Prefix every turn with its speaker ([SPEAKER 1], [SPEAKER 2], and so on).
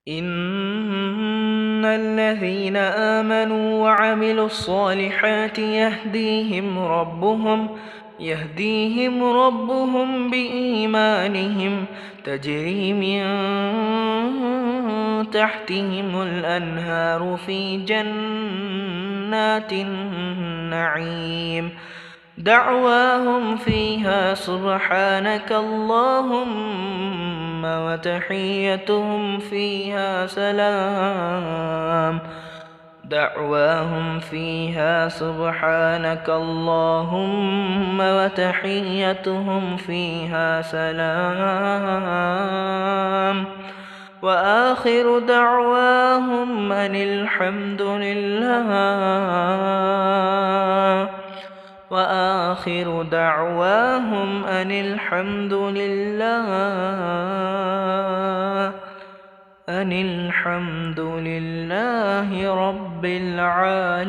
[SPEAKER 1] إن الذين آمنوا وعملوا الصالحات يهديهم ربهم بإيمانهم تجري من تحتهم الأنهار في جنات النعيم دعواهم فيها سبحانك اللهم وتحيتهم فيها سلام دعواهم فيها سبحانك اللهم وتحيتهم فيها سلام وآخر دعواهم أن الحمد لله رب العالمين.